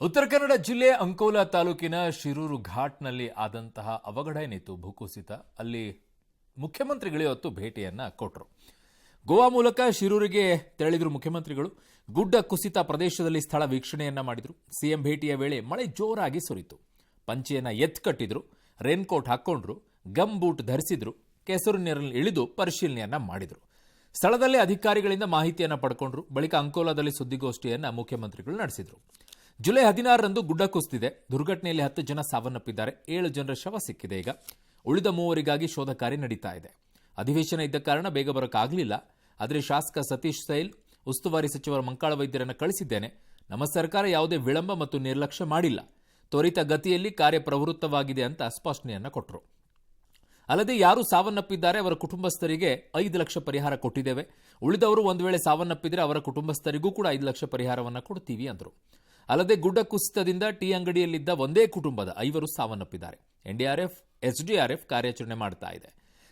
ಉತ್ತರ ಕನ್ನಡ ಜಿಲ್ಲೆ ಅಂಕೋಲಾ ತಾಲೂಕಿನ ಶಿರೂರು ಘಾಟ್ನಲ್ಲಿ ಆದಂತಹ ಅವಘಡ ಏನಿತ್ತು ಭೂಕುಸಿತ ಅಲ್ಲಿ ಮುಖ್ಯಮಂತ್ರಿಗಳು ಇವತ್ತು ಭೇಟಿಯನ್ನ ಕೊಟ್ಟರು. ಗೋವಾ ಮೂಲಕ ಶಿರೂರಿಗೆ ತೆರಳಿದ್ರು ಮುಖ್ಯಮಂತ್ರಿಗಳು. ಗುಡ್ಡ ಕುಸಿತ ಪ್ರದೇಶದಲ್ಲಿ ಸ್ಥಳ ವೀಕ್ಷಣೆಯನ್ನ ಮಾಡಿದ್ರು. ಸಿಎಂ ಭೇಟಿಯ ವೇಳೆ ಮಳೆ ಜೋರಾಗಿ ಸುರಿತು. ಪಂಚೆಯನ್ನ ಎತ್ಕಟ್ಟಿದ್ರು, ರೇನ್ಕೋಟ್ ಹಾಕೊಂಡ್ರು, ಗಮ್ ಬೂಟ್ ಧರಿಸಿದ್ರು, ಕೆಸರು ನೀರಲ್ಲಿ ಇಳಿದು ಪರಿಶೀಲನೆಯನ್ನ ಮಾಡಿದ್ರು. ಸ್ಥಳದಲ್ಲೇ ಅಧಿಕಾರಿಗಳಿಂದ ಮಾಹಿತಿಯನ್ನ ಪಡ್ಕೊಂಡ್ರು. ಬಳಿಕ ಅಂಕೋಲಾದಲ್ಲಿ ಸುದ್ದಿಗೋಷ್ಠಿಯನ್ನ ಮುಖ್ಯಮಂತ್ರಿಗಳು ನಡೆಸಿದ್ರು. ಜುಲೈ 16ರಂದು ಗುಡ್ಡ ಕುಸಿದಿದೆ. ದುರ್ಘಟನೆಯಲ್ಲಿ 10 ಜನ ಸಾವನ್ನಪ್ಪಿದ್ದಾರೆ. 7 ಜನರ ಶವ ಸಿಕ್ಕಿದೆ. ಈಗ ಉಳಿದ 3 ಶೋಧ ಕಾರ್ಯ ನಡೀತಾ ಇದೆ. ಅಧಿವೇಶನ ಇದ್ದ ಕಾರಣ ಬೇಗ ಬರೋಕ್ಕಾಗಲಿಲ್ಲ. ಆದರೆ ಶಾಸಕ ಸತೀಶ್ ಸೈಲ್, ಉಸ್ತುವಾರಿ ಸಚಿವರ ಮಂಕಾಳ ವೈದ್ಯರನ್ನು ಕಳಿಸಿದ್ದೇನೆ. ನಮ್ಮ ಸರ್ಕಾರ ಯಾವುದೇ ವಿಳಂಬ ಮತ್ತು ನಿರ್ಲಕ್ಷ್ಯ ಮಾಡಿಲ್ಲ. ತ್ವರಿತ ಗತಿಯಲ್ಲಿ ಕಾರ್ಯಪ್ರವೃತ್ತವಾಗಿದೆ ಅಂತ ಸ್ಪಷ್ಟನೆಯನ್ನ ಕೊಟ್ಟರು. ಅಲ್ಲದೆ ಯಾರು ಸಾವನ್ನಪ್ಪಿದ್ದಾರೆ ಅವರ ಕುಟುಂಬಸ್ಥರಿಗೆ 5 ಲಕ್ಷ ಪರಿಹಾರ ಕೊಟ್ಟಿದ್ದೇವೆ. ಉಳಿದವರು ಒಂದು ವೇಳೆ ಸಾವನ್ನಪ್ಪಿದರೆ ಅವರ ಕುಟುಂಬಸ್ಥರಿಗೂ ಕೂಡ 5 ಲಕ್ಷ ಪರಿಹಾರವನ್ನು ಕೊಡ್ತೀವಿ ಅಂದರು. ಅಲ್ಲದೆ ಗುಡ್ಡ ಕುಸಿತದಿಂದ ಟೀ ಅಂಗಡಿಯಲ್ಲಿದ್ದ ಒಂದೇ ಕುಟುಂಬದ 5 ಸಾವನ್ನಪ್ಪಿದ್ದಾರೆ. ಎನ್ಡಿಆರ್ಎಫ್, ಎಸ್ಡಿಆರ್ಎಫ್ ಕಾರ್ಯಾಚರಣೆ ಮಾಡ್ತಾ ಇದೆ.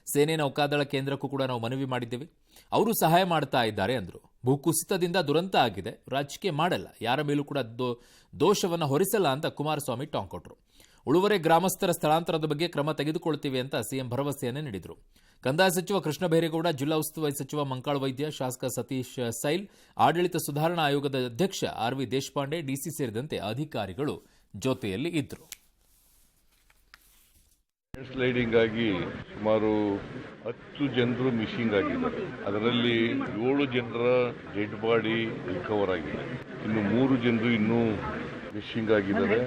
ಸೇನೆ ನೌಕಾದಳ ಕೇಂದ್ರಕ್ಕೂ ಕೂಡ ನಾವು ಮನವಿ ಮಾಡಿದ್ದೇವೆ, ಅವರು ಸಹಾಯ ಮಾಡ್ತಾ ಇದ್ದಾರೆ ಅಂದರು. ಭೂಕುಸಿತದಿಂದ ದುರಂತ ಆಗಿದೆ, ರಾಜಕೀಯ ಮಾಡಲ್ಲ, ಯಾರ ಮೇಲೂ ಕೂಡ ದೋಷವನ್ನು ಹೊರಿಸಲ್ಲ ಅಂತ ಕುಮಾರಸ್ವಾಮಿ ಟಾಂಗ್ ಕೊಟ್ಟರು. ಉಳುವರೆ ಗ್ರಾಮಸ್ಥರ ಸ್ಥಳಾಂತರದ ಬಗ್ಗೆ ಕ್ರಮ ತೆಗೆದುಕೊಳ್ತೀವಿ ಅಂತ ಸಿಎಂ ಭರವಸೆಯನ್ನೇ ನೀಡಿದರು. ಕಂದಾಯ ಸಚಿವ ಕೃಷ್ಣ ಬೈರೇಗೌಡ, ಜಿಲ್ಲಾ ಉಸ್ತುವಾರಿ ಸಚಿವ ಮಂಕಾಳ ವೈದ್ಯ, ಶಾಸಕ ಸತೀಶ್ ಸೈಲ್, ಆಡಳಿತ ಸುಧಾರಣಾ ಆಯೋಗದ ಅಧ್ಯಕ್ಷ ಆರ್.ವಿ. ದೇಶಪಾಂಡೆ, ಡಿಸಿ ಸೇರಿದಂತೆ ಅಧಿಕಾರಿಗಳು ಜೊತೆಯಲ್ಲಿ ಇದ್ದರು. ಸ್ಲೈಡಿಂಗ್ ಆಗಿ ಸುಮಾರು 10 ಜನರು ಮಿಸ್ಸಿಂಗ್ ಆಗಿದ್ದಾರೆ. ಅದರಲ್ಲಿ 7 ಜನರ ಡೆಡ್ ಬಾಡಿ ರಿಕವರ್ ಆಗಿದೆ. ಇನ್ನು 3 ಜನರು ಇನ್ನೂ ಮಿಸ್ಸಿಂಗ್ ಆಗಿದ್ದಾರೆ.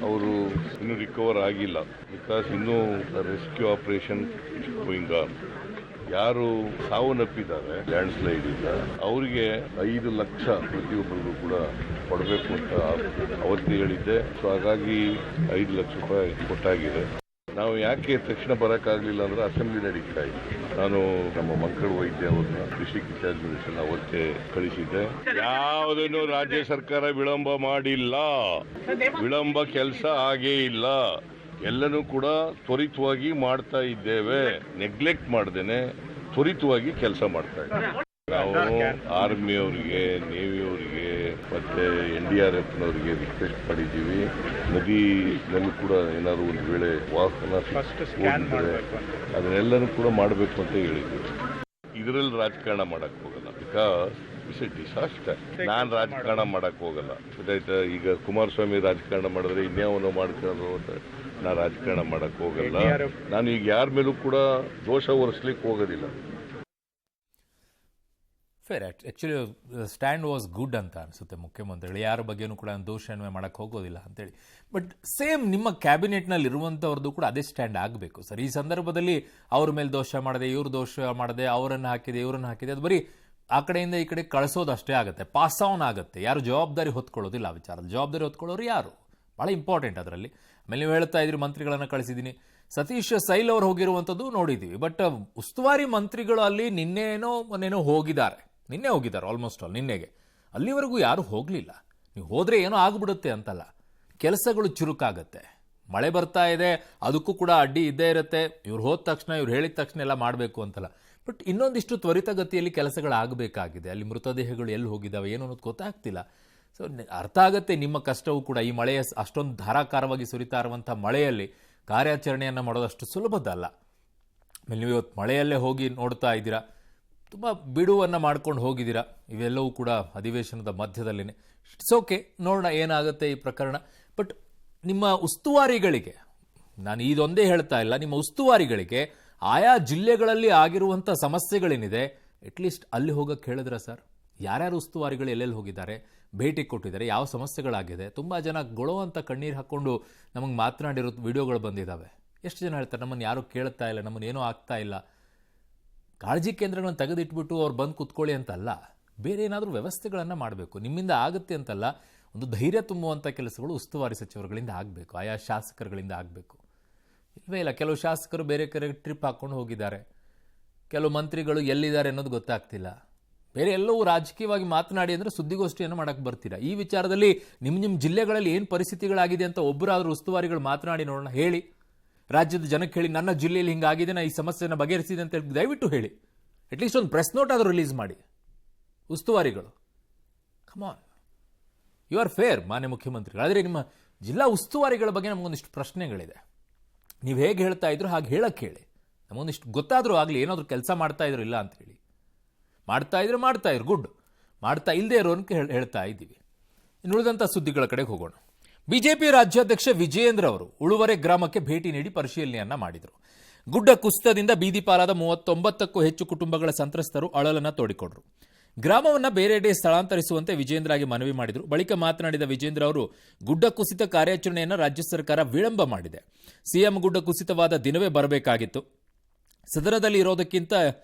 ಅವರು ಇನ್ನೂ ರಿಕವರ್ ಆಗಿಲ್ಲ. ಬಿಕಾಸ್ ಇನ್ನೂ ರೆಸ್ಕ್ಯೂ ಆಪರೇಷನ್ ಗೋಯಿಂಗ್ ಆನ್. ಯಾರು ಸಾವನ್ನಪ್ಪಿದ್ದಾರೆ ಲ್ಯಾಂಡ್ ಸ್ಲೈಡ್ ಇಂದ ಅವರಿಗೆ 5 ಲಕ್ಷ ಪ್ರತಿಯೊಬ್ಬರಿಗೂ ಕೂಡ ಕೊಡಬೇಕು ಅಂತ ಅವತ್ತೇ ಹೇಳಿದ್ದೆ. ಸೊ ಹಾಗಾಗಿ 5 ಲಕ್ಷ ರೂಪಾಯಿ ಕೊಟ್ಟಾಗಿದೆ. ನಾವು ಯಾಕೆ ತಕ್ಷಣ ಬರೋಕ್ಕಾಗಲಿಲ್ಲ ಅಂದ್ರೆ ಅಸೆಂಬ್ಲಿ ನಡೀತಾ ಇದೆ. ನಾನು ನಮ್ಮ ಮಂಕಾಳ ವೈದ್ಯ ಅವ್ರನ್ನ ಡಿಸ್ಟ್ರಿಕ್ಟ್ ಇನ್ಚಾರ್ಜ್ ಮಿನಿಸ್ಟರ್ ಅವತ್ತೇ ಕಳಿಸಿದ್ದೆ. ಯಾವುದನ್ನು ರಾಜ್ಯ ಸರ್ಕಾರ ವಿಳಂಬ ಮಾಡಿಲ್ಲ, ವಿಳಂಬ ಕೆಲಸ ಆಗೇ ಇಲ್ಲ. ಎಲ್ಲನೂ ಕೂಡ ತ್ವರಿತವಾಗಿ ಮಾಡ್ತಾ ಇದ್ದೇವೆ. ನೆಗ್ಲೆಕ್ಟ್ ಮಾಡ್ದೇನೆ ತ್ವರಿತವಾಗಿ ಕೆಲಸ ಮಾಡ್ತಾ ಇದ್ದೇವೆ. ನಾವು ಆರ್ಮಿ ಅವರಿಗೆ, ನೇವಿ ಅವರಿಗೆ ಮತ್ತೆ ಎನ್ಡಿಆರ್ಎಫ್ನವರಿಗೆ ರಿಕ್ವೆಸ್ಟ್ ಮಾಡಿದ್ದೀವಿ. ನದಿನಲ್ಲೂ ಕೂಡ ಏನಾದ್ರು ಒಂದು ವೇಳೆ ವಾಹನ ಹೋಗಿದ್ರೆ ಅದನ್ನೆಲ್ಲನೂ ಕೂಡ ಮಾಡಬೇಕು ಅಂತ ಹೇಳಿದ್ದೀವಿ. ಇದರಲ್ಲಿ ರಾಜಕಾರಣ ಮಾಡಕ್ ಹೋಗಲ್ಲ. Because it's A disaster. ನಾನು ರಾಜಕಾರಣ ಮಾಡಕ್ ಹೋಗಲ್ಲ, ಗೊತ್ತಾಯ್ತಾ? ಈಗ ಕುಮಾರಸ್ವಾಮಿ ರಾಜಕಾರಣ ಮಾಡಿದ್ರೆ ಇನ್ಯಾವನೋ ಮಾಡ್ಕೊಂಡು ನಾ ರಾಜಕಾರಣ ಮಾಡಕ್ ಹೋಗಲ್ಲ. ನಾನು ಈಗ ಯಾರ ಮೇಲೂ ಕೂಡ ದೋಷ ಹೊರಿಸ್ಲಿಕ್ಕೆ ಹೋಗೋದಿಲ್ಲ. Fair. Actually stand was good ಅಂತ ಅನಿಸುತ್ತೆ ಮುಖ್ಯಮಂತ್ರಿಗಳು. ಯಾರ ಬಗ್ಗೆನೂ ಕೂಡ ದೋಷಣೆ ಮಾಡೋಕ್ಕೆ ಹೋಗೋದಿಲ್ಲ ಅಂತೇಳಿ. ಬಟ್ ಸೇಮ್ ನಿಮ್ಮ ಕ್ಯಾಬಿನೆಟ್ನಲ್ಲಿ ಇರುವಂಥವ್ರದ್ದು ಕೂಡ ಅದೇ ಸ್ಟ್ಯಾಂಡ್ ಆಗಬೇಕು ಸರ್. ಈ ಸಂದರ್ಭದಲ್ಲಿ ಅವ್ರ ಮೇಲೆ ದೋಷ ಮಾಡದೆ, ಇವ್ರು ದೋಷ ಮಾಡದೆ, ಅವರನ್ನು ಹಾಕಿದೆ, ಇವರನ್ನು ಹಾಕಿದೆ, ಅದು ಬರೀ ಆ ಕಡೆಯಿಂದ ಈ ಕಡೆ ಕಳಿಸೋದು ಅಷ್ಟೇ ಆಗುತ್ತೆ, ಪಾಸ್ ಆನ್ ಆಗುತ್ತೆ. ಯಾರು ಜವಾಬ್ದಾರಿ ಹೊತ್ಕೊಳ್ಳೋದಿಲ್ಲ ಆ ವಿಚಾರದ. ಜವಾಬ್ದಾರಿ ಹೊತ್ಕೊಳ್ಳೋರು ಯಾರು? ಭಾಳ ಇಂಪಾರ್ಟೆಂಟ್ ಅದರಲ್ಲಿ. ಆಮೇಲೆ ನೀವು ಹೇಳ್ತಾ ಇದ್ರಿ ಮಂತ್ರಿಗಳನ್ನು ಕಳಿಸಿದ್ದೀನಿ. ಸತೀಶ್ ಸೈಲ್ ಅವರು ಹೋಗಿರುವಂಥದ್ದು ನೋಡಿದ್ದೀವಿ. ಬಟ್ ಉಸ್ತುವಾರಿ ಮಂತ್ರಿಗಳು ಅಲ್ಲಿ ಮೊನ್ನೆನೋ ಹೋಗಿದ್ದಾರೆ ಆಲ್ಮೋಸ್ಟ್ ಆಲ್ ನಿನ್ನೆಗೆ. ಅಲ್ಲಿವರೆಗೂ ಯಾರು ಹೋಗಲಿಲ್ಲ. ನೀವು ಹೋದರೆ ಏನೋ ಆಗ್ಬಿಡುತ್ತೆ ಅಂತಲ್ಲ, ಕೆಲಸಗಳು ಚುರುಕಾಗತ್ತೆ. ಮಳೆ ಬರ್ತಾ ಇದೆ, ಅದಕ್ಕೂ ಕೂಡ ಅಡ್ಡಿ ಇದ್ದೇ ಇರುತ್ತೆ. ಇವ್ರು ಹೋದ ತಕ್ಷಣ, ಇವ್ರು ಹೇಳಿದ ತಕ್ಷಣ ಎಲ್ಲ ಮಾಡಬೇಕು ಅಂತಲ್ಲ. ಬಟ್ ಇನ್ನೊಂದಿಷ್ಟು ತ್ವರಿತಗತಿಯಲ್ಲಿ ಕೆಲಸಗಳಾಗಬೇಕಾಗಿದೆ. ಅಲ್ಲಿ ಮೃತದೇಹಗಳು ಎಲ್ಲಿ ಹೋಗಿದ್ದಾವೆ ಏನು ಅನ್ನೋದು ಗೊತ್ತಾಗ್ತಿಲ್ಲ. ಸೊ ಅರ್ಥ ಆಗುತ್ತೆ ನಿಮ್ಮ ಕಷ್ಟವೂ ಕೂಡ. ಈ ಮಳೆಯ ಅಷ್ಟೊಂದು ಧಾರಾಕಾರವಾಗಿ ಸುರಿತಾ ಇರುವಂಥ ಮಳೆಯಲ್ಲಿ ಕಾರ್ಯಾಚರಣೆಯನ್ನು ಮಾಡೋದಷ್ಟು ಸುಲಭದಲ್ಲ. ಆಮೇಲೆ ನೀವು ಇವತ್ತು ಮಳೆಯಲ್ಲೇ ಹೋಗಿ ನೋಡ್ತಾ ಇದ್ದೀರಾ, ತುಂಬ ಬಿಡುವನ್ನು ಮಾಡ್ಕೊಂಡು ಹೋಗಿದ್ದೀರಾ. ಇವೆಲ್ಲವೂ ಕೂಡ ಅಧಿವೇಶನದ ಮಧ್ಯದಲ್ಲೇ. ಇಟ್ಸ್ ಓಕೆ, ನೋಡೋಣ ಏನಾಗುತ್ತೆ ಈ ಪ್ರಕರಣ. ಬಟ್ ನಿಮ್ಮ ಉಸ್ತುವಾರಿಗಳಿಗೆ, ನಾನು ಇದೊಂದೇ ಹೇಳ್ತಾ ಇಲ್ಲ, ನಿಮ್ಮ ಉಸ್ತುವಾರಿಗಳಿಗೆ ಆಯಾ ಜಿಲ್ಲೆಗಳಲ್ಲಿ ಆಗಿರುವಂಥ ಸಮಸ್ಯೆಗಳೇನಿದೆ ಅಟ್ಲೀಸ್ಟ್ ಅಲ್ಲಿ ಹೋಗಕ್ಕೆ ಹೇಳಿದ್ರ ಸರ್? ಯಾರ್ಯಾರು ಉಸ್ತುವಾರಿಗಳು ಎಲ್ಲೆಲ್ಲಿ ಹೋಗಿದ್ದಾರೆ, ಭೇಟಿ ಕೊಟ್ಟಿದ್ದಾರೆ, ಯಾವ ಸಮಸ್ಯೆಗಳಾಗಿದೆ? ತುಂಬ ಜನ ಗೊಳೋ ಅಂತ ಕಣ್ಣೀರು ಹಾಕ್ಕೊಂಡು ನಮಗೆ ಮಾತನಾಡಿರೋ ವಿಡಿಯೋಗಳು ಬಂದಿದ್ದಾವೆ. ಎಷ್ಟು ಜನ ಹೇಳ್ತಾರೆ ನಮ್ಮನ್ನು ಯಾರೂ ಕೇಳ್ತಾ ಇಲ್ಲ, ನಮ್ಮನ್ನು ಏನೂ ಆಗ್ತಾ ಇಲ್ಲ. ಕಾಳಜಿ ಕೇಂದ್ರಗಳನ್ನು ತೆಗೆದಿಟ್ಬಿಟ್ಟು ಅವ್ರು ಬಂದು ಕೂತ್ಕೊಳ್ಳಿ ಅಂತಲ್ಲ, ಬೇರೆ ಏನಾದರೂ ವ್ಯವಸ್ಥೆಗಳನ್ನು ಮಾಡಬೇಕು. ನಿಮ್ಮಿಂದ ಆಗುತ್ತೆ ಅಂತಲ್ಲ, ಒಂದು ಧೈರ್ಯ ತುಂಬುವಂಥ ಕೆಲಸಗಳು ಉಸ್ತುವಾರಿ ಸಚಿವರುಗಳಿಂದ ಆಗಬೇಕು, ಆಯಾ ಶಾಸಕರುಗಳಿಂದ ಆಗಬೇಕು. ಇಲ್ಲವೇ ಇಲ್ಲ, ಕೆಲವು ಶಾಸಕರು ಬೇರೆ ಕಡೆ ಟ್ರಿಪ್ ಹಾಕ್ಕೊಂಡು ಹೋಗಿದ್ದಾರೆ, ಕೆಲವು ಮಂತ್ರಿಗಳು ಎಲ್ಲಿದ್ದಾರೆ ಅನ್ನೋದು ಗೊತ್ತಾಗ್ತಿಲ್ಲ. ಬೇರೆ ಎಲ್ಲವೂ ರಾಜಕೀಯವಾಗಿ ಮಾತನಾಡಿ ಅಂದರೆ ಸುದ್ದಿಗೋಷ್ಠಿಯನ್ನು ಮಾಡೋಕ್ಕೆ ಬರ್ತೀರಾ. ಈ ವಿಚಾರದಲ್ಲಿ ನಿಮ್ಮ ಜಿಲ್ಲೆಗಳಲ್ಲಿ ಏನು ಪರಿಸ್ಥಿತಿಗಳಾಗಿದೆ ಅಂತ ಒಬ್ಬರಾದರೂ ಉಸ್ತುವಾರಿಗಳು ಮಾತನಾಡಿ ನೋಡೋಣ. ಹೇಳಿ, ರಾಜ್ಯದ ಜನಕ್ಕೆ ಹೇಳಿ, ನನ್ನ ಜಿಲ್ಲೆಯಲ್ಲಿ ಹಿಂಗಾಗಿದೆ, ನಾ ಈ ಸಮಸ್ಯೆಯನ್ನು ಬಗೆಹರಿಸಿದೆ ಅಂತ ಹೇಳಿ ದಯವಿಟ್ಟು ಹೇಳಿ. ಅಟ್ಲೀಸ್ಟ್ ಒಂದು ಪ್ರೆಸ್ ನೋಟ್ ಆದರೂ ರಿಲೀಸ್ ಮಾಡಿ ಉಸ್ತುವಾರಿಗಳು. ಕಮಾನ್, ಯು ಆರ್ ಫೇರ್ ಮಾನ್ಯ ಮುಖ್ಯಮಂತ್ರಿಗಳು. ಆದರೆ ನಿಮ್ಮ ಜಿಲ್ಲಾ ಉಸ್ತುವಾರಿಗಳ ಬಗ್ಗೆ ನಮಗೊಂದಿಷ್ಟು ಪ್ರಶ್ನೆಗಳಿದೆ. ನೀವು ಹೇಗೆ ಹೇಳ್ತಾ ಇದ್ರು ಹಾಗೆ ಹೇಳಕ್ಕೆ ಹೇಳಿ, ನಮಗೊಂದಿಷ್ಟು ಗೊತ್ತಾದರೂ ಆಗಲಿ, ಏನಾದರೂ ಕೆಲಸ ಮಾಡ್ತಾ ಇದ್ರು ಇಲ್ಲ ಅಂತ ಹೇಳಿ. ಮಾಡ್ತಾ ಇದ್ರು ಗುಡ್, ಮಾಡ್ತಾ ಇಲ್ಲದೆ ಇರೋನ್ಕೆ ಹೇಳ್ತಾ ಇದ್ದೀವಿ. ಇನ್ನು ಉಳಿದಂಥ ಸುದ್ದಿಗಳ ಕಡೆಗೆ ಹೋಗೋಣ. ಬಿಜೆಪಿ ರಾಜ್ಯಾಧ್ಯಕ್ಷ ವಿಜಯೇಂದ್ರ ಅವರು ಉಳುವರೆ ಗ್ರಾಮಕ್ಕೆ ಭೇಟಿ ನೀಡಿ ಪರಿಶೀಲನೆಯನ್ನ ಮಾಡಿದರು. ಗುಡ್ಡ ಕುಸಿತದಿಂದ ಬೀದಿ ಪಾಲಾದ 39ಕ್ಕೂ ಹೆಚ್ಚು ಕುಟುಂಬಗಳ ಸಂತ್ರಸ್ತರು ಅಳಲನ್ನ ತೋಡಿಕೊಂಡರು. ಗ್ರಾಮವನ್ನ ಬೇರೆಡೆ ಸ್ಥಳಾಂತರಿಸುವಂತೆ ವಿಜೇಂದ್ರಗೆ ಮನವಿ ಮಾಡಿದರು. ಬಳಿಕ ಮಾತನಾಡಿದ ವಿಜೇಂದ್ರ ಅವರು, ಗುಡ್ಡ ಕುಸಿತ ಕಾರ್ಯಾಚರಣೆಯನ್ನು ರಾಜ್ಯ ಸರ್ಕಾರ ವಿಳಂಬ ಮಾಡಿದೆ. ಸಿಎಂ ಗುಡ್ಡ ಕುಸಿತವಾದ ದಿನವೇ ಬರಬೇಕಾಗಿತ್ತು, ಸದನದಲ್ಲಿ ಇರೋದಕ್ಕಿಂತ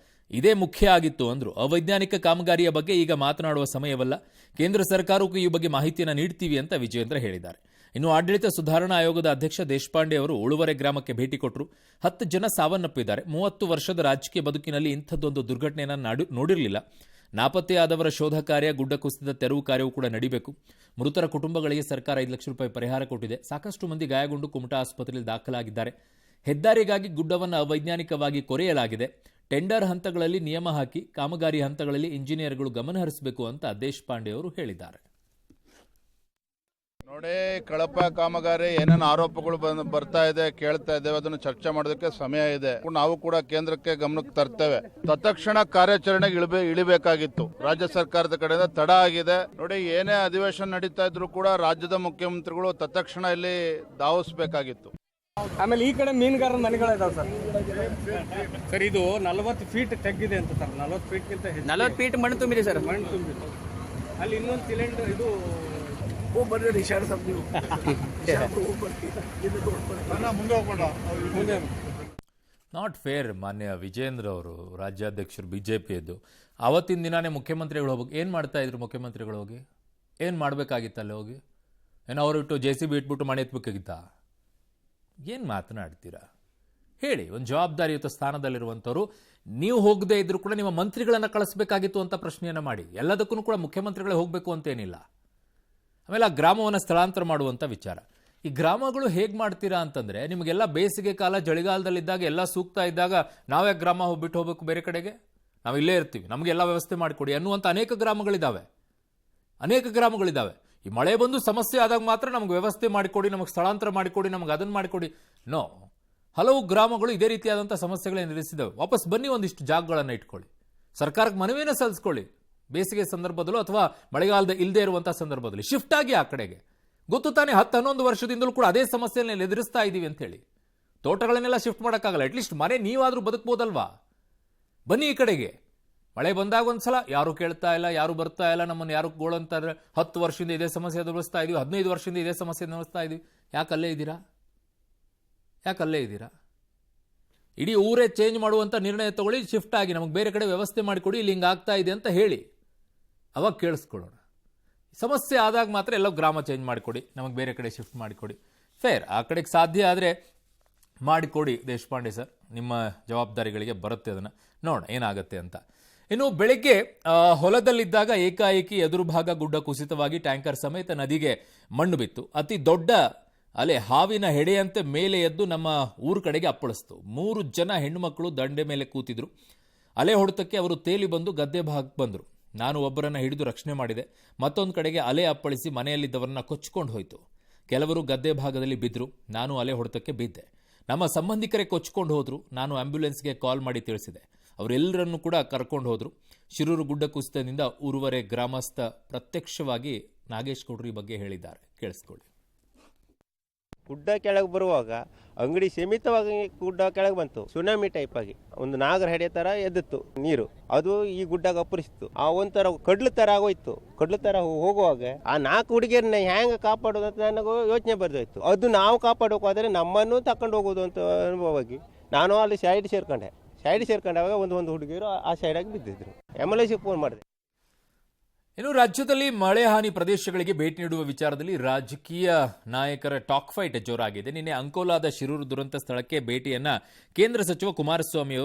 ಇದೇ ಮುಖ್ಯ ಆಗಿತ್ತು ಅಂದ್ರು. ಅವೈಜ್ಞಾನಿಕ ಕಾಮಗಾರಿಯ ಬಗ್ಗೆ ಈಗ ಮಾತನಾಡುವ ಸಮಯವಲ್ಲ, ಕೇಂದ್ರ ಸರ್ಕಾರಕ್ಕೂ ಈ ಬಗ್ಗೆ ಮಾಹಿತಿಯನ್ನು ನೀಡ್ತೀವಿ ಅಂತ ವಿಜೇಂದ್ರ ಹೇಳಿದ್ದಾರೆ. ಇನ್ನು ಆಡಳಿತ ಸುಧಾರಣಾ ಆಯೋಗದ ಅಧ್ಯಕ್ಷ ದೇಶಪಾಂಡೆ ಅವರು ಉಳುವರೆ ಗ್ರಾಮಕ್ಕೆ ಭೇಟಿ ಕೊಟ್ಟರು. 10 ಜನ ಸಾವನ್ನಪ್ಪಿದ್ದಾರೆ. 30 ವರ್ಷದ ರಾಜಕೀಯ ಬದುಕಿನಲ್ಲಿ ಇಂಥದ್ದೊಂದು ದುರ್ಘಟನೆಯನ್ನು ನೋಡಿರಲಿಲ್ಲ. ನಾಪತ್ತೆಯಾದವರ ಶೋಧ ಕಾರ್ಯ, ಗುಡ್ಡ ಕುಸಿತದ ತೆರವು ಕಾರ್ಯವೂ ಕೂಡ ನಡೀಬೇಕು. ಮೃತರ ಕುಟುಂಬಗಳಿಗೆ ಸರ್ಕಾರ 5 ಲಕ್ಷ ರೂಪಾಯಿ ಪರಿಹಾರ ಕೊಟ್ಟಿದೆ. ಸಾಕಷ್ಟು ಮಂದಿ ಗಾಯಗೊಂಡು ಕುಮಟಾ ಆಸ್ಪತ್ರೆಯಲ್ಲಿ ದಾಖಲಾಗಿದ್ದಾರೆ. ಹೆದ್ದಾರಿಗಾಗಿ ಗುಡ್ಡವನ್ನು ಅವೈಜ್ಞಾನಿಕವಾಗಿ ಕೊರೆಯಲಾಗಿದೆ. ಟೆಂಡರ್ ಹಂತಗಳಲ್ಲಿ ನಿಯಮ ಹಾಕಿ ಕಾಮಗಾರಿ ಹಂತಗಳಲ್ಲಿ ಇಂಜಿನಿಯರ್ಗಳು ಗಮನ ಹರಿಸಬೇಕು ಅಂತ ದೇಶಪಾಂಡೆ ಅವರು ಹೇಳಿದ್ದಾರೆ. ನೋಡಿ, ಕಳಪ ಕಾಮಗಾರಿ ಏನೇನು ಆರೋಪಗಳು ಬರ್ತಾ ಇದೆ, ಕೇಳ್ತಾ ಇದ್ದೇವೆ, ಅದನ್ನು ಚರ್ಚೆ ಮಾಡೋದಕ್ಕೆ ಸಮಯ ಇದೆ. ನಾವು ಕೂಡ ಕೇಂದ್ರಕ್ಕೆ ಗಮನಕ್ಕೆ ತರ್ತೇವೆ. ತತ್ಕ್ಷಣ ಕಾರ್ಯಾಚರಣೆಗೆ ಇಳಿಬೇಕಾಗಿತ್ತು. ರಾಜ್ಯ ಸರ್ಕಾರದ ಕಡೆಯಿಂದ ತಡ ಆಗಿದೆ. ನೋಡಿ, ಏನೇ ಅಧಿವೇಶನ ನಡೀತಾ ಇದ್ರು ಕೂಡ ರಾಜ್ಯದ ಮುಖ್ಯಮಂತ್ರಿಗಳು ತತ್ಕ್ಷಣ ಇಲ್ಲಿ ಧಾವಿಸಬೇಕಾಗಿತ್ತು. ಆಮೇಲೆ ಈ ಕಡೆ ಮೀನುಗಾರರ ಮನೆಗಳಿದಾವೆ ಸರ್. ಇದು 40 ಫೀಟ್ ತೆಗ್ಗಿದೆ ಅಂತ ಸರ್. 40 ಫೀಟ್ಗಿಂತ 40 ಫೀಟ್ ಮಣ್ಣು ತುಂಬಿದೆ ಸರ್. ಮಣ್ಣು ತುಂಬಿದೆ. ಅಲ್ಲಿ ಇನ್ನೊಂದು ಸಿಲಿಂಡರ್ ಇದು ನಾಟ್ ಫೇರ್. ಮಾನ್ಯ ವಿಜೇಂದ್ರ ಅವರು ರಾಜ್ಯಾಧ್ಯಕ್ಷರು ಬಿಜೆಪಿಯದ್ದು, ಅವತ್ತಿನ ದಿನಾನೇ ಮುಖ್ಯಮಂತ್ರಿಗಳು ಹೋಗಿ ಏನು ಮಾಡ್ತಾ ಇದ್ರು? ಮುಖ್ಯಮಂತ್ರಿಗಳು ಹೋಗಿ ಏನು ಮಾಡಬೇಕಾಗಿತ್ತಲ್ಲ? ಹೋಗಿ ಏನೋ ಅವರು ಇಟ್ಟು JCB ಇಟ್ಬಿಟ್ಟು ಮನೆ ಎತ್ತಬೇಕಾಗಿತ್ತಾ? ಏನು ಮಾತನಾಡ್ತೀರಾ ಹೇಳಿ? ಒಂದು ಜವಾಬ್ದಾರಿಯುತ ಸ್ಥಾನದಲ್ಲಿರುವಂಥವ್ರು ನೀವು ಹೋಗದೇ ಇದ್ರು ಕೂಡ ನಿಮ್ಮ ಮಂತ್ರಿಗಳನ್ನು ಕಳಿಸ್ಬೇಕಾಗಿತ್ತು ಅಂತ ಪ್ರಶ್ನೆಯನ್ನು ಮಾಡಿ. ಎಲ್ಲದಕ್ಕೂ ಕೂಡ ಮುಖ್ಯಮಂತ್ರಿಗಳೇ ಹೋಗಬೇಕು ಅಂತೇನಿಲ್ಲ. ಆಮೇಲೆ ಆ ಗ್ರಾಮವನ್ನು ಸ್ಥಳಾಂತರ ಮಾಡುವಂಥ ವಿಚಾರ. ಈ ಗ್ರಾಮಗಳು ಹೇಗೆ ಮಾಡ್ತೀರಾ ಅಂತಂದರೆ, ನಿಮಗೆಲ್ಲ ಬೇಸಿಗೆ ಕಾಲ ಚಳಿಗಾಲದಲ್ಲಿದ್ದಾಗ ಎಲ್ಲ ಸೂಕ್ತ ಇದ್ದಾಗ ನಾವೇ ಗ್ರಾಮ ಹೋಗ್ಬಿಟ್ಟು ಹೋಗ್ಬೇಕು ಬೇರೆ ಕಡೆಗೆ, ನಾವು ಇಲ್ಲೇ ಇರ್ತೀವಿ, ನಮಗೆಲ್ಲ ವ್ಯವಸ್ಥೆ ಮಾಡಿಕೊಡಿ ಅನ್ನುವಂಥ ಅನೇಕ ಗ್ರಾಮಗಳಿದ್ದಾವೆ. ಈ ಮಳೆ ಬಂದು ಸಮಸ್ಯೆ ಆದಾಗ ಮಾತ್ರ ನಮಗೆ ವ್ಯವಸ್ಥೆ ಮಾಡಿಕೊಡಿ, ನಮಗೆ ಸ್ಥಳಾಂತರ ಮಾಡಿಕೊಡಿ, ನಮಗೆ ಅದನ್ನು ಮಾಡಿಕೊಡಿ. ನೋ, ಹಲವು ಗ್ರಾಮಗಳು ಇದೇ ರೀತಿಯಾದಂಥ ಸಮಸ್ಯೆಗಳನ್ನ ಎದುರಿಸಿದ್ದಾವೆ. ವಾಪಸ್ ಬನ್ನಿ, ಒಂದಿಷ್ಟು ಜಾಗಗಳನ್ನು ಇಟ್ಕೊಳ್ಳಿ, ಸರ್ಕಾರಕ್ಕೆ ಮನವಿಯನ್ನು ಸಲ್ಲಿಸ್ಕೊಳ್ಳಿ. ಬೇಸಿಗೆ ಸಂದರ್ಭದಲ್ಲೂ ಅಥವಾ ಮಳೆಗಾಲದ ಇಲ್ಲದೆ ಇರುವಂಥ ಸಂದರ್ಭದಲ್ಲಿ ಶಿಫ್ಟ್ ಆಗಿ ಆ ಕಡೆಗೆ. ಗೊತ್ತು ತಾನೇ, 10-11 ವರ್ಷದಿಂದಲೂ ಕೂಡ ಅದೇ ಸಮಸ್ಯೆಯನ್ನು ಎದುರಿಸ್ತಾ ಇದ್ದೀವಿ ಅಂತ ಹೇಳಿ. ತೋಟಗಳನ್ನೆಲ್ಲ ಶಿಫ್ಟ್ ಮಾಡೋಕ್ಕಾಗಲ್ಲ, ಅಟ್ಲೀಸ್ಟ್ ಮನೆ ನೀವಾದರೂ ಬದುಕ್ಬೋದಲ್ವಾ? ಬನ್ನಿ ಈ ಕಡೆಗೆ. ಮಳೆ ಬಂದಾಗ ಒಂದ್ಸಲ ಯಾರು ಕೇಳ್ತಾ ಇಲ್ಲ, ಯಾರು ಬರ್ತಾ ಇಲ್ಲ, ನಮ್ಮನ್ನು ಯಾರು ಗೋಳಂತಾರೆ. 10 ವರ್ಷದಿಂದ ಇದೇ ಸಮಸ್ಯೆ ಎದುರಿಸ್ತಾ ಇದೀವಿ, 15 ವರ್ಷದಿಂದ ಇದೇ ಸಮಸ್ಯೆ ಎದುರಿಸ್ತಾ ಇದೀವಿ. ಯಾಕಲ್ಲೇ ಇದ್ದೀರಾ? ಇಡೀ ಊರೇ ಚೇಂಜ್ ಮಾಡುವಂಥ ನಿರ್ಣಯ ತಗೊಳ್ಳಿ, ಶಿಫ್ಟ್ ಆಗಿ ನಮಗೆ ಬೇರೆ ಕಡೆ ವ್ಯವಸ್ಥೆ ಮಾಡಿಕೊಡಿ, ಇಲ್ಲಿ ಹಿಂಗೆ ಆಗ್ತಾ ಇದೆ ಅಂತ ಹೇಳಿ. ಅವಾಗ ಕೇಳಿಸ್ಕೊಳ್ಳೋಣ. ಸಮಸ್ಯೆ ಆದಾಗ ಮಾತ್ರ ಎಲ್ಲೋ ಗ್ರಾಮ ಚೇಂಜ್ ಮಾಡಿಕೊಡಿ, ನಮಗೆ ಬೇರೆ ಕಡೆ ಶಿಫ್ಟ್ ಮಾಡಿಕೊಡಿ. ಫೇರ್, ಆ ಕಡೆಗೆ ಸಾಧ್ಯ ಆದರೆ ಮಾಡಿಕೊಡಿ ದೇಶಪಾಂಡೆ ಸರ್, ನಿಮ್ಮ ಜವಾಬ್ದಾರಿಗಳಿಗೆ ಬರುತ್ತೆ. ಅದನ್ನು ನೋಡೋಣ ಏನಾಗುತ್ತೆ ಅಂತ. ಇನ್ನು ಬೆಳಗ್ಗೆ ಹೊಲದಲ್ಲಿದ್ದಾಗ ಏಕಾಏಕಿ ಎದುರು ಭಾಗ ಗುಡ್ಡ ಕುಸಿತವಾಗಿ ಟ್ಯಾಂಕರ್ ಸಮೇತ ನದಿಗೆ ಮಣ್ಣು ಬಿತ್ತು. ಅತಿ ದೊಡ್ಡ ಅಲೆ ಹಾವಿನ ಹೆಡೆಯಂತೆ ಮೇಲೆ ಎದ್ದು ನಮ್ಮ ಊರು ಕಡೆಗೆ ಅಪ್ಪಳಿಸ್ತು. 3 ಜನ ಹೆಣ್ಣುಮಕ್ಕಳು ದಂಡೆ ಮೇಲೆ ಕೂತಿದ್ರು. ಅಲೆ ಹೊಡೆತಕ್ಕೆ ಅವರು ತೇಲಿ ಬಂದು ಗದ್ದೆ ಭಾಗಕ್ಕೆ ಬಂದರು. ನಾನು ಒಬ್ಬರನ್ನು ಹಿಡಿದು ರಕ್ಷಣೆ ಮಾಡಿದೆ. ಮತ್ತೊಂದು ಕಡೆಗೆ ಅಲೆ ಅಪ್ಪಳಿಸಿ ಮನೆಯಲ್ಲಿದ್ದವರನ್ನ ಕೊಚ್ಚಿಕೊಂಡು ಹೋಯಿತು. ಕೆಲವರು ಗದ್ದೆ ಭಾಗದಲ್ಲಿ ಬಿದ್ದರು. ನಾನು ಅಲೆ ಹೊಡೆತಕ್ಕೆ ಬಿದ್ದೆ. ನಮ್ಮ ಸಂಬಂಧಿಕರೇ ಕೊಚ್ಚಿಕೊಂಡು ಹೋದ್ರು. ನಾನು ಆಂಬ್ಯುಲೆನ್ಸ್ಗೆ ಕಾಲ್ ಮಾಡಿ ತಿಳಿಸಿದೆ. ಅವರೆಲ್ಲರನ್ನೂ ಕೂಡ ಕರ್ಕೊಂಡು ಹೋದರು. ಶಿರೂರು ಗುಡ್ಡ ಕುಸಿತದಿಂದ ಉರುವರೆ ಗ್ರಾಮಸ್ಥ ಪ್ರತ್ಯಕ್ಷವಾಗಿ ನಾಗೇಶ್ ಗೌಡ್ರು ಈ ಬಗ್ಗೆ ಹೇಳಿದ್ದಾರೆ. ಕೇಳಿಸ್ಕೊಳ್ಳಿ. ಗುಡ್ಡ ಕೆಳಗೆ ಬರುವಾಗ ಅಂಗಡಿ ಸೀಮಿತವಾಗಿ ಗುಡ್ಡ ಕೆಳಗೆ ಬಂತು. ಸುನಾಮಿ ಟೈಪ್ ಆಗಿ ಒಂದು ನಾಗರ ಹೆಡೆ ತರ ಎದ್ದಿತ್ತು ನೀರು. ಅದು ಈ ಗುಡ್ಡಾಗ ಅಪ್ಪರಿಸಿತ್ತು. ಆ ಒಂಥರ ಕಡ್ಲು ತರ ಆಗೋಯ್ತು. ಕಡ್ಲು ತರ ಹೋಗುವಾಗ ಆ 4 ಹುಡುಗಿಯರನ್ನ ಹೆಂಗ ಕಾಪಾಡೋದು ಅಂತ ನನಗೂ ಯೋಚನೆ ಬರ್ದೋಯ್ತು. ಅದು ನಾವು ಕಾಪಾಡೋಕಾದ್ರೆ ನಮ್ಮನ್ನು ತಕೊಂಡು ಹೋಗೋದು ಅಂತ ಅನುಭವವಾಗಿ ನಾನು ಅಲ್ಲಿ ಸೈಡ್ ಸೇರ್ಕೊಂಡಾಗ ಒಂದು ಹುಡುಗಿಯರು ಆ ಸೈಡಾಗಿ ಬಿದ್ದಿದ್ರು. ಆಂಬ್ಯುಲೆನ್ಸ್ಗೆ ಫೋನ್ ಮಾಡಿದೆ. ಇನ್ನು ರಾಜ್ಯದಲ್ಲಿ ಮಳೆ ಹಾನಿ ಪ್ರದೇಶಗಳಿಗೆ ಭೇಟಿ ನೀಡುವ ವಿಚಾರದಲ್ಲಿ ರಾಜಕೀಯ ನಾಯಕರ ಟಾಕ್ ಫೈಟ್ ಜೋರಾಗಿದೆ. ನಿನ್ನೆ ಅಂಕೋಲಾದ ಶಿರೂರು ದುರಂತ ಸ್ಥಳಕ್ಕೆ ಭೇಟಿಯನ್ನ ಕೇಂದ್ರ ಸಚಿವ ಕುಮಾರಸ್ವಾಮಿ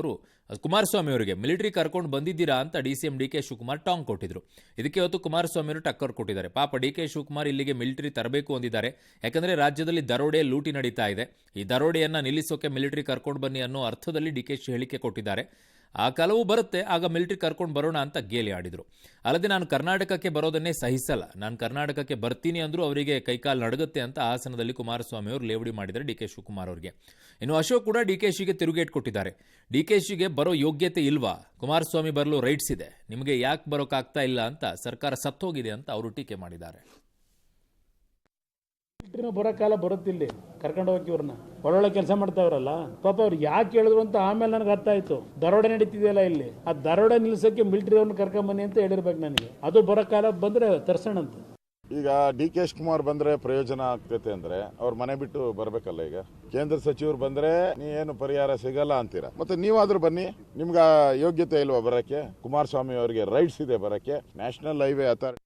ಅವರಿಗೆ ಮಿಲಿಟರಿ ಕರ್ಕೊಂಡು ಬಂದಿದ್ದೀರಾ ಅಂತ DCM DK ಶಿವಕುಮಾರ್ ಟಾಂಗ್ ಕೊಟ್ಟಿದ್ರು. ಇದಕ್ಕೆ ಇವತ್ತು ಕುಮಾರಸ್ವಾಮಿ ಅವರು ಟಕ್ಕರ್ ಕೊಟ್ಟಿದ್ದಾರೆ. ಪಾಪ DK ಶಿವಕುಮಾರ್ ಇಲ್ಲಿಗೆ ಮಿಲಿಟರಿ ತರಬೇಕು ಅಂದಿದ್ದಾರೆ. ಯಾಕಂದ್ರೆ ರಾಜ್ಯದಲ್ಲಿ ದರೋಡೆ ಲೂಟಿ ನಡೀತಾ ಇದೆ. ಈ ದರೋಡೆಯನ್ನ ನಿಲ್ಲಿಸೋಕೆ ಮಿಲಿಟರಿ ಕರ್ಕೊಂಡು ಬನ್ನಿ ಅನ್ನೋ ಅರ್ಥದಲ್ಲಿ DK ಹೇಳಿಕೆ ಕೊಟ್ಟಿದ್ದಾರೆ. ಆ ಕಾಲವೂ ಬರುತ್ತೆ, ಆಗ ಮಿಲಿಟರಿ ಕರ್ಕೊಂಡು ಬರೋಣ ಅಂತ ಗೇಲಿ ಆಡಿದರು. ಅಲ್ಲದೆ ನಾನು ಕರ್ನಾಟಕಕ್ಕೆ ಬರೋದನ್ನೇ ಸಹಿಸಲ್ಲ, ನಾನು ಕರ್ನಾಟಕಕ್ಕೆ ಬರ್ತೀನಿ ಅಂದರೂ ಅವರಿಗೆ ಕೈಕಾಲು ನಡಗುತ್ತೆ ಅಂತ ಹಾಸನದಲ್ಲಿ ಕುಮಾರಸ್ವಾಮಿ ಅವರು ಲೇವಡಿ ಮಾಡಿದ್ದಾರೆ ಡಿ ಕೆ ಶಿವಕುಮಾರ್ ಅವರಿಗೆ. ಇನ್ನು ಅಶೋಕ್ ಕೂಡ ಡಿಕೆಶಿಗೆ ತಿರುಗೇಟ್ ಕೊಟ್ಟಿದ್ದಾರೆ. ಡಿಕೆಶಿಗೆ ಬರೋ ಯೋಗ್ಯತೆ ಇಲ್ವಾ, ಕುಮಾರಸ್ವಾಮಿ ಬರಲು ರೈಟ್ಸ್ ಇದೆ, ನಿಮಗೆ ಯಾಕೆ ಬರೋಕ್ಕಾಗ್ತಾ ಇಲ್ಲ ಅಂತ ಸರ್ಕಾರ ಸತ್ತೋಗಿದೆ ಅಂತ ಅವರು ಟೀಕೆ ಮಾಡಿದ್ದಾರೆ. ಬರೋ ಕಾಲ ಬರುತ್ತಿಲ್ಲಿ ಕರ್ಕೊಂಡು ಹೋಗಿ ಇವ್ರನ್ನ ಒಳ್ಳೊಳ್ಳೆ ಕೆಲಸ ಮಾಡ್ತಾವ್ರಲ್ಲ, ಪಾಪ ಅವ್ರು ಯಾಕೆ ಹೇಳಿದ್ರು ಅಂತ ಆಮೇಲೆ ನನಗೆ ಅರ್ಥ ಆಯ್ತು. ದರೋಡೆ ನಡೀತಿದೆಯಲ್ಲ ಇಲ್ಲಿ, ಆ ದರೋಡೆ ನಿಲ್ಸಕ್ಕೆ ಮಿಲಿಟರಿ ಅವ್ರನ್ನ ಕರ್ಕೊಂಬನ್ನಿ ಅಂತ ಹೇಳಿರ್ಬೇಕು ನನಗೆ. ಅದು ಬರೋ ಕಾಲ ಬಂದ್ರೆ ತರ್ಸೋಣ ಅಂತ. ಈಗ ಡಿ ಕೆ ಶಿವಕುಮಾರ್ ಬಂದ್ರೆ ಪ್ರಯೋಜನ ಆಗ್ತೈತೆ ಅಂದ್ರೆ ಅವ್ರ ಮನೆ ಬಿಟ್ಟು ಬರ್ಬೇಕಲ್ಲ. ಈಗ ಕೇಂದ್ರ ಸಚಿವರು ಬಂದ್ರೆ ನೀವೇನು ಪರಿಹಾರ ಸಿಗಲ್ಲ ಅಂತೀರಾ, ಮತ್ತೆ ನೀವಾದ್ರೂ ಬನ್ನಿ, ನಿಮ್ಗೆ ಯೋಗ್ಯತೆ ಇಲ್ವಾ ಬರಕ್ಕೆ? ಕುಮಾರಸ್ವಾಮಿ ಅವರಿಗೆ ರೈಟ್ಸ್ ಇದೆ ಬರಕ್ಕೆ. National highway authority.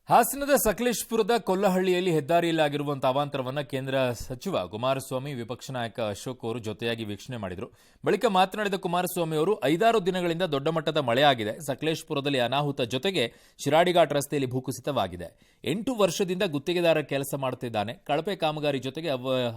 ಹಾಸನದ ಸಕಲೇಶಪುರದ ಕೊಲ್ಲಹಳ್ಳಿಯಲ್ಲಿ ಹೆದ್ದಾರಿಯಲ್ಲಾಗಿರುವಂತಹ ಅವಾಂತರವನ್ನು ಕೇಂದ್ರ ಸಚಿವ ಕುಮಾರಸ್ವಾಮಿ, ವಿಪಕ್ಷ ನಾಯಕ ಅಶೋಕ್ ಅವರು ಜೊತೆಯಾಗಿ ವೀಕ್ಷಣೆ ಮಾಡಿದರು. ಬಳಿಕ ಮಾತನಾಡಿದ ಕುಮಾರಸ್ವಾಮಿ ಅವರು 5-6 ದಿನಗಳಿಂದ ದೊಡ್ಡ ಮಟ್ಟದ ಮಳೆ ಆಗಿದೆ, ಸಕಲೇಶಪುರದಲ್ಲಿ ಅನಾಹುತ ಜೊತೆಗೆ ಶಿರಾಡಿಘಾಟ್ ರಸ್ತೆಯಲ್ಲಿ ಭೂಕುಸಿತವಾಗಿದೆ. 8 ವರ್ಷದಿಂದ ಗುತ್ತಿಗೆದಾರ ಕೆಲಸ ಮಾಡುತ್ತಿದ್ದಾನೆ, ಕಳಪೆ ಕಾಮಗಾರಿ ಜೊತೆಗೆ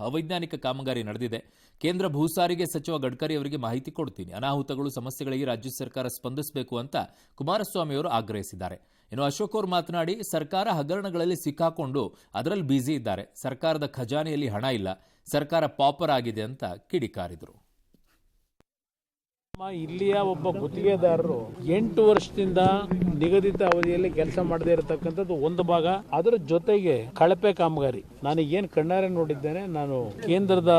ಅವೈಜ್ಞಾನಿಕ ಕಾಮಗಾರಿ ನಡೆದಿದೆ. ಕೇಂದ್ರ ಭೂ ಸಾರಿಗೆ ಸಚಿವ ಗಡ್ಕರಿ ಅವರಿಗೆ ಮಾಹಿತಿ ಕೊಡ್ತೀನಿ, ಅನಾಹುತಗಳು ಸಮಸ್ಯೆಗಳಿಗೆ ರಾಜ್ಯ ಸರ್ಕಾರ ಸ್ಪಂದಿಸಬೇಕು ಅಂತ ಕುಮಾರಸ್ವಾಮಿ ಅವರು ಆಗ್ರಹಿಸಿದ್ದಾರೆ. ಇನ್ನು ಅಶೋಕ್ ಅವರು ಮಾತನಾಡಿ, ಸರ್ಕಾರ ಹಗರಣಗಳಲ್ಲಿ ಸಿಕ್ಕಾಕೊಂಡು ಅದರಲ್ಲಿ ಬ್ಯುಸಿ ಇದ್ದಾರೆ, ಸರ್ಕಾರದ ಖಜಾನೆಯಲ್ಲಿ ಹಣ ಇಲ್ಲ, ಸರ್ಕಾರ ಪಾಪರ್ ಆಗಿದೆ ಅಂತ ಕಿಡಿಕಾರಿದರು. ಇಲ್ಲಿಯ ಒಬ್ಬ ಗುತ್ತಿಗೆದಾರರು 8 ವರ್ಷದಿಂದ ನಿಗದಿತ ಅವಧಿಯಲ್ಲಿ ಕೆಲಸ ಮಾಡದೇ ಇರತಕ್ಕಂಥದ್ದು ಒಂದು ಭಾಗ. ಅದರ ಜೊತೆಗೆ ಕಳಪೆ ಕಾಮಗಾರಿ ನಾನು ಏನ್ ಕಣ್ಣಾರೆ ನೋಡಿದ್ದೇನೆ. ನಾನು ಕೇಂದ್ರದ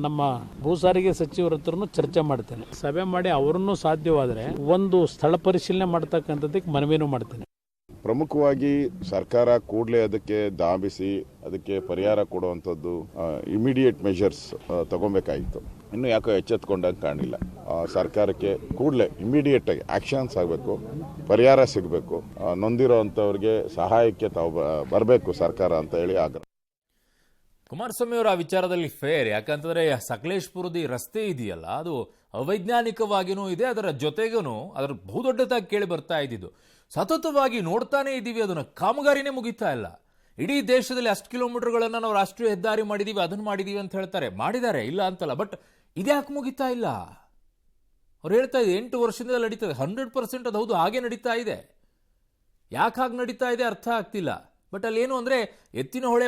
ನಮ್ಮ ಭೂ ಸಾರಿಗೆ ಸಚಿವರ ಹತ್ರನೂ ಚರ್ಚೆ ಮಾಡ್ತೇನೆ, ಸಭೆ ಮಾಡಿ ಅವರನ್ನು ಸಾಧ್ಯವಾದರೆ ಒಂದು ಸ್ಥಳ ಪರಿಶೀಲನೆ ಮಾಡ್ತಕ್ಕಂಥದ್ದಕ್ಕೆ ಮನವಿನೂ ಮಾಡ್ತೇನೆ. ಪ್ರಮುಖವಾಗಿ ಸರ್ಕಾರ ಕೂಡಲೇ ಅದಕ್ಕೆ ಧಾವಿಸಿ ಅದಕ್ಕೆ ಪರಿಹಾರ ಕೊಡುವಂಥದ್ದು ಇಮಿಡಿಯೇಟ್ ಮೆಷರ್ಸ್ ತಗೊಬೇಕಾಗಿತ್ತು. ಇನ್ನು ಯಾಕೋ ಎಚ್ಚೆತ್ಕೊಂಡಂಗೆ ಕಾಣಿಲ್ಲ. ಸರ್ಕಾರಕ್ಕೆ ಕೂಡಲೇ ಇಮಿಡಿಯೇಟ್ ಆಗಿ ಆಕ್ಷನ್ಸ್ ಆಗಬೇಕು, ಪರಿಹಾರ ಸಿಗಬೇಕು, ನೊಂದಿರೋ ಅಂಥವ್ರಿಗೆ ಸಹಾಯಕ್ಕೆ ತಾವು ಬರಬೇಕು ಸರ್ಕಾರ ಅಂತ ಹೇಳಿ ಆಗ್ರಹ. ಕುಮಾರಸ್ವಾಮಿ ಅವರು ಆ ವಿಚಾರದಲ್ಲಿ ಫೇರ್, ಯಾಕಂತಂದ್ರೆ ಸಕಲೇಶಪುರದ ಈ ರಸ್ತೆ ಇದೆಯಲ್ಲ, ಅದು ಅವೈಜ್ಞಾನಿಕವಾಗಿಯೂ ಇದೆ, ಅದರ ಜೊತೆಗೂ ಅದರ ಬಹುದೊಡ್ಡದಾಗಿ ಕೇಳಿ ಬರ್ತಾ ಇದ್ದಿದ್ದು. ಸತತವಾಗಿ ನೋಡ್ತಾನೆ ಇದ್ದೀವಿ, ಅದನ್ನು ಕಾಮಗಾರಿನೇ ಮುಗಿತಾ ಇಲ್ಲ. ಇಡೀ ದೇಶದಲ್ಲಿ ಅಷ್ಟು ಕಿಲೋಮೀಟರ್ಗಳನ್ನು ನಾವು ರಾಷ್ಟ್ರೀಯ ಹೆದ್ದಾರಿ ಮಾಡಿದೀವಿ, ಅದನ್ನು ಮಾಡಿದೀವಿ ಅಂತ ಹೇಳ್ತಾರೆ, ಮಾಡಿದ್ದಾರೆ, ಇಲ್ಲ ಅಂತಲ್ಲ. ಬಟ್ ಇದ್ಯಾಕೆ ಮುಗಿತಾ ಇಲ್ಲ? ಅವ್ರು ಹೇಳ್ತಾ ಇದೆ 8 ವರ್ಷದಿಂದ ನಡೀತದೆ, 100% ಅದು ಹೌದು, ಹಾಗೆ ನಡೀತಾ ಇದೆ. ಯಾಕೆ ಹಾಗೆ ನಡೀತಾ ಇದೆ ಅರ್ಥ ಆಗ್ತಿಲ್ಲ. ಬಟ್ ಅಲ್ಲೇನು ಅಂದರೆ ಎತ್ತಿನ ಹೊಳೆ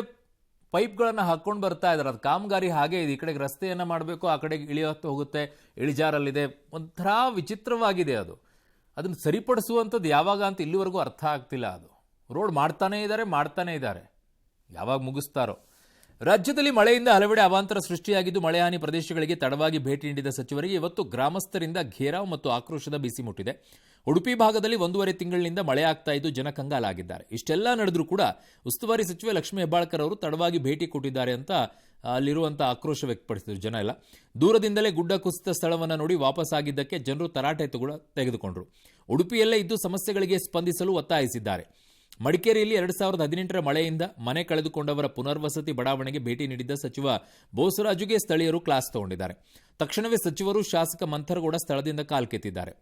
ಪೈಪ್ಗಳನ್ನು ಹಾಕ್ಕೊಂಡು ಬರ್ತಾ ಇದ್ದಾರೆ, ಅದು ಕಾಮಗಾರಿ ಹಾಗೆ ಇದೆ. ಈ ಕಡೆಗೆ ರಸ್ತೆಯನ್ನು ಮಾಡಬೇಕು, ಆ ಕಡೆಗೆ ಇಳಿಯೋತ್ತು ಹೋಗುತ್ತೆ, ಇಳಿಜಾರಲ್ಲಿದೆ, ಒಂಥರ ವಿಚಿತ್ರವಾಗಿದೆ ಅದು. ಅದನ್ನು ಸರಿಪಡಿಸುವಂಥದ್ದು ಯಾವಾಗ ಅಂತ ಇಲ್ಲಿವರೆಗೂ ಅರ್ಥ ಆಗ್ತಿಲ್ಲ. ಅದು ರೋಡ್ ಮಾಡ್ತಾನೇ ಇದ್ದಾರೆ, ಯಾವಾಗ ಮುಗಿಸ್ತಾರೋ. ರಾಜ್ಯದಲ್ಲಿ ಮಳೆಯಿಂದ ಹಲವೆಡೆ ಅವಾಂತರ ಸೃಷ್ಟಿಯಾಗಿದ್ದು, ಮಳೆ ಹಾನಿ ಪ್ರದೇಶಗಳಿಗೆ ತಡವಾಗಿ ಭೇಟಿ ನೀಡಿದ ಸಚಿವರಿಗೆ ಇವತ್ತು ಗ್ರಾಮಸ್ಥರಿಂದ ಘೇರಾವ್ ಮತ್ತು ಆಕ್ರೋಶದ ಬಿಸಿ ಮುಟ್ಟಿದೆ. ಉಡುಪಿ ಭಾಗದಲ್ಲಿ 1.5 ತಿಂಗಳಿನಿಂದ ಮಳೆ ಆಗ್ತಾ ಇದ್ದು ಜನ ಕಂಗಾಲಾಗಿದ್ದಾರೆ. ಇಷ್ಟೆಲ್ಲ ನಡೆದರೂ ಕೂಡ ಉಸ್ತುವಾರಿ ಸಚಿವೆ ಲಕ್ಷ್ಮೀ ಹೆಬ್ಬಾಳ್ಕರ್ ಅವರು ತಡವಾಗಿ ಭೇಟಿ ಕೊಟ್ಟಿದ್ದಾರೆ ಅಂತ ಅಲ್ಲಿರುವಂಥ ಆಕ್ರೋಶ ವ್ಯಕ್ತಪಡಿಸಿದರು ಜನ ಎಲ್ಲ. ದೂರದಿಂದಲೇ ಗುಡ್ಡ ಕುಸಿತ ಸ್ಥಳವನ್ನು ನೋಡಿ ವಾಪಸ್ ಆಗಿದ್ದಕ್ಕೆ ಜನರು ತರಾಟೆ ತೆಗೆದುಕೊಂಡರು. ಉಡುಪಿಯಲ್ಲೇ ಇದ್ದು ಸಮಸ್ಯೆಗಳಿಗೆ ಸ್ಪಂದಿಸಲು ಒತ್ತಾಯಿಸಿದ್ದಾರೆ. ಮಡಿಕೇರಿಯಲ್ಲಿ 2018ರ ಮಳೆಯಿಂದ ಮನೆ ಕಳೆದುಕೊಂಡವರ ಪುನರ್ವಸತಿ ಬಡಾವಣೆಗೆ ಭೇಟಿ ನೀಡಿದ್ದ ಸಚಿವ ಬೋಸರಾಜುಗೆ ಸ್ಥಳೀಯರು ಕ್ಲಾಸ್ ತಗೊಂಡಿದ್ದಾರೆ. ತಕ್ಷಣವೇ ಸಚಿವರು ಶಾಸಕ ಮಂಥರಗೌಡ ಸ್ಥಳದಿಂದ ಕಾಲ್ಕೆತ್ತಿದ್ದಾರೆ.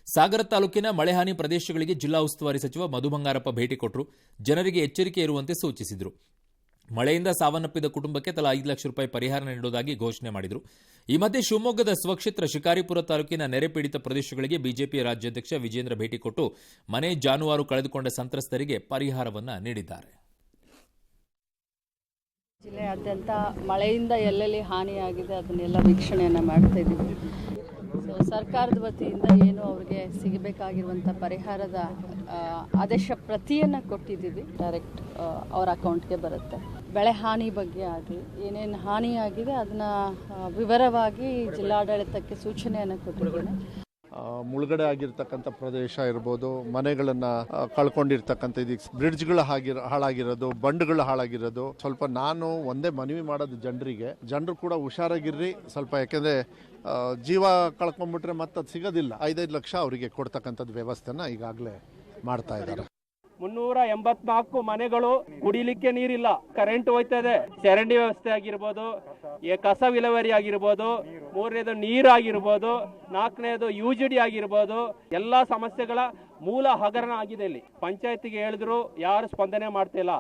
ಸಾಗರ ತಾಲೂಕಿನ ಮಳೆ ಹಾನಿ ಪ್ರದೇಶಗಳಿಗೆ ಜಿಲ್ಲಾ ಉಸ್ತುವಾರಿ ಸಚಿವ ಮಧು ಬಂಗಾರಪ್ಪ ಭೇಟಿ ಕೊಟ್ಟರು. ಜನರಿಗೆ ಎಚ್ಚರಿಕೆ ಇರುವಂತೆ ಸೂಚಿಸಿದರು. ಮಳೆಯಿಂದ ಸಾವನ್ನಪ್ಪಿದ ಕುಟುಂಬಕ್ಕೆ ತಲಾ 5 ಲಕ್ಷ ರೂಪಾಯಿ ಪರಿಹಾರ ನೀಡುವುದಾಗಿ ಘೋಷಣೆ ಮಾಡಿದರು. ಈ ಮಧ್ಯೆ ಶಿವಮೊಗ್ಗದ ಸ್ವಕ್ಷೇತ್ರ ಶಿಕಾರಿಪುರ ತಾಲೂಕಿನ ನೆರೆ ಪೀಡಿತ ಪ್ರದೇಶಗಳಿಗೆ ಬಿಜೆಪಿ ರಾಜ್ಯಾಧ್ಯಕ್ಷ ವಿಜೇಂದ್ರ ಭೇಟಿ ಕೊಟ್ಟು ಮನೆ ಜಾನುವಾರು ಕಳೆದುಕೊಂಡ ಸಂತ್ರಸ್ತರಿಗೆ ಪರಿಹಾರವನ್ನು ನೀಡಿದ್ದಾರೆ. ಜಿಲ್ಲೆಯಾದ್ಯಂತ ಮಳೆಯಿಂದ ಎಲ್ಲೆಲ್ಲಿ ಹಾನಿಯಾಗಿದೆ ಅದನ್ನೆಲ್ಲ ವೀಕ್ಷಣೆಯನ್ನು ಮಾಡ್ತಾ ಇದ್ದೀವಿ. ಸರ್ಕಾರದ ವತಿಯಿಂದ ಏನು ಅವ್ರಿಗೆ ಸಿಗಬೇಕಾಗಿರುವಂಥ ಪರಿಹಾರದ ಆದೇಶ ಪ್ರತಿಯನ್ನು ಕೊಟ್ಟಿದ್ದೀವಿ, ಡೈರೆಕ್ಟ್ ಅವ್ರ ಅಕೌಂಟ್ಗೆ ಬರುತ್ತೆ. ಬೆಳೆ ಹಾನಿ ಬಗ್ಗೆ ಆಗಲಿ ಏನೇನು ಹಾನಿಯಾಗಿದೆ ಅದನ್ನು ವಿವರವಾಗಿ ಜಿಲ್ಲಾಡಳಿತಕ್ಕೆ ಸೂಚನೆಯನ್ನು ಕೊಟ್ಟಿದ್ದೇನೆ. ಮುಳುಗಡೆ ಆಗಿರ್ತಕ್ಕಂಥ ಪ್ರದೇಶ ಇರ್ಬೋದು, ಮನೆಗಳನ್ನು ಕಳ್ಕೊಂಡಿರ್ತಕ್ಕಂಥ ಇದೀಗ ಬ್ರಿಡ್ಜ್ಗಳು ಹಾಳಾಗಿರೋದು, ಬಂಡ್ಗಳು ಹಾಳಾಗಿರೋದು. ಸ್ವಲ್ಪ ನಾನು ಒಂದೇ ಮನವಿ ಮಾಡೋದು ಜನರು ಕೂಡ ಹುಷಾರಾಗಿರ್ರಿ ಸ್ವಲ್ಪ. ಯಾಕೆಂದರೆ ಜೀವ ಕಳ್ಕೊಂಡ್ಬಿಟ್ರೆ ಮತ್ತೆ ಅದು ಸಿಗೋದಿಲ್ಲ. 5-5 ಲಕ್ಷ ಅವರಿಗೆ ಕೊಡ್ತಕ್ಕಂಥದ್ದು ವ್ಯವಸ್ಥೆನ ಈಗಾಗಲೇ ಮಾಡ್ತಾ ಇದ್ದಾರೆ. 384 ಮನೆಗಳು ಕುಡಿಲಿಕ್ಕೆ ನೀರಿಲ್ಲ, ಕರೆಂಟ್ ಹೋಯ್ತಾ ಇದೆ, ಚರಂಡಿ ವ್ಯವಸ್ಥೆ ಆಗಿರ್ಬೋದು, ಕಸ ವಿಲೇವಾರಿ ಆಗಿರ್ಬೋದು, 3ನೇದು ನೀರು ಆಗಿರ್ಬೋದು, 4ನೇದು UGD ಆಗಿರ್ಬೋದು, ಎಲ್ಲಾ ಸಮಸ್ಯೆಗಳ ಮೂಲ ಹಗರಣ ಆಗಿದೆ. ಇಲ್ಲಿ ಪಂಚಾಯತಿಗೆ ಹೇಳಿದ್ರು ಯಾರು ಸ್ಪಂದನೆ ಮಾಡ್ತಿಲ್ಲ.